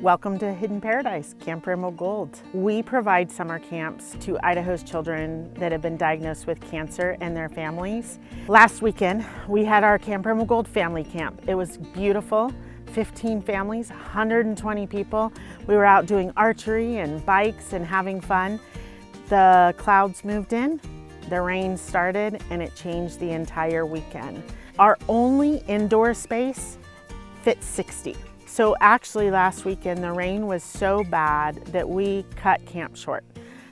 Welcome to Hidden Paradise, Camp Emerald Gold. We provide summer camps to Idaho's children that have been diagnosed with cancer and their families. Last weekend, we had our Camp Emerald Gold family camp. It was beautiful, 15 families, 120 people. We were out doing archery and bikes and having fun. The clouds moved in, the rain started, and it changed the entire weekend. Our only indoor space fits 60. So actually last weekend the rain was so bad that we cut camp short.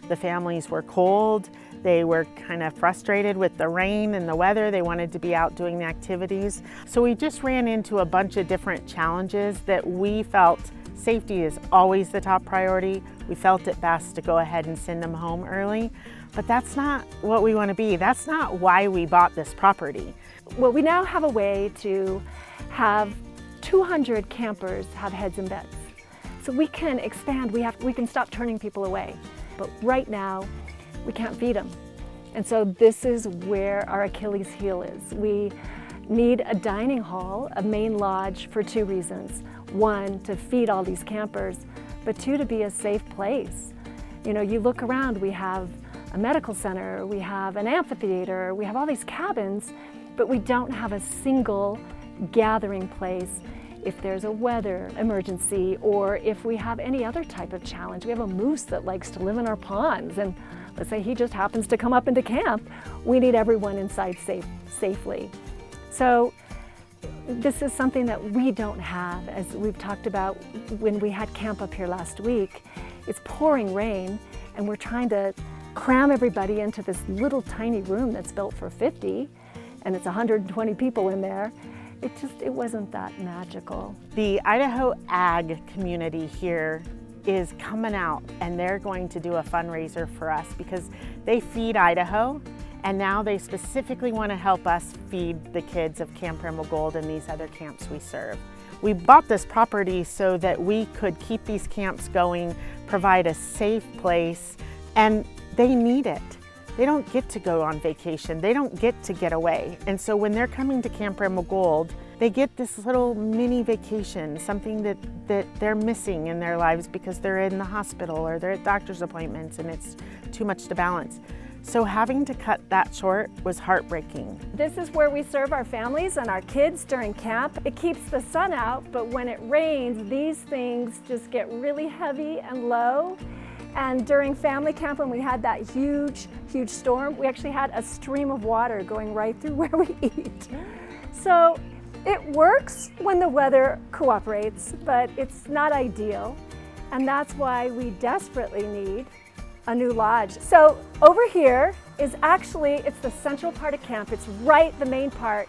The families were cold, they were kind of frustrated with the rain and the weather, they wanted to be out doing the activities. So we just ran into a bunch of different challenges that we felt safety is always the top priority. We felt it best to go ahead and send them home early, but that's not what we want to be. That's not why we bought this property. Well, we now have a way to have 200 campers have heads and beds. So we can expand, we can stop turning people away. But right now, we can't feed them. And so this is where our Achilles heel is. We need a dining hall, a main lodge for two reasons. One, to feed all these campers, but two, to be a safe place. You know, you look around, we have a medical center, we have an amphitheater, we have all these cabins, but we don't have a single gathering place if there's a weather emergency or if we have any other type of challenge. We have a moose that likes to live in our ponds, and let's say he just happens to come up into camp. We need everyone inside safely. So this is something that we don't have, as we've talked about when we had camp up here last week. It's pouring rain and we're trying to cram everybody into this little tiny room that's built for 50, and it's 120 people in there. It wasn't that magical. The Idaho ag community here is coming out, and they're going to do a fundraiser for us because they feed Idaho, and now they specifically want to help us feed the kids of Camp Emerald Gold and these other camps we serve. We bought this property so that we could keep these camps going, provide a safe place, and they need it. They don't get to go on vacation. They don't get to get away. And so when they're coming to Camp Emerald Gold, they get this little mini vacation, something that they're missing in their lives because they're in the hospital or they're at doctor's appointments and it's too much to balance. So having to cut that short was heartbreaking. This is where we serve our families and our kids during camp. It keeps the sun out, but when it rains, these things just get really heavy and low. And during family camp, when we had that huge storm, we actually had a stream of water going right through where we eat. So it works when the weather cooperates, but it's not ideal. And that's why we desperately need a new lodge. So over here is actually, it's the central part of camp. It's right the main part.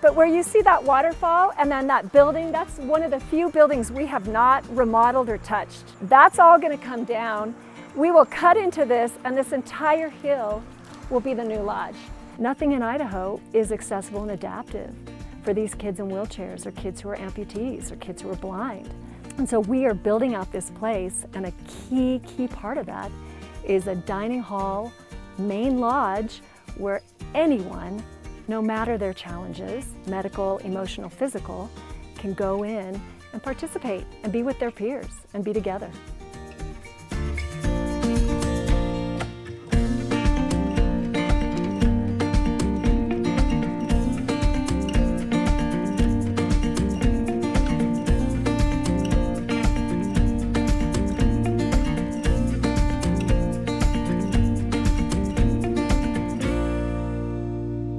But where you see that waterfall and then that building, that's one of the few buildings we have not remodeled or touched. That's all going to come down. We will cut into this, and this entire hill will be the new lodge. Nothing in Idaho is accessible and adaptive for these kids in wheelchairs or kids who are amputees or kids who are blind. And so we are building out this place, and a key part of that is a dining hall, main lodge, where anyone, no matter their challenges, medical, emotional, physical, can go in and participate and be with their peers and be together.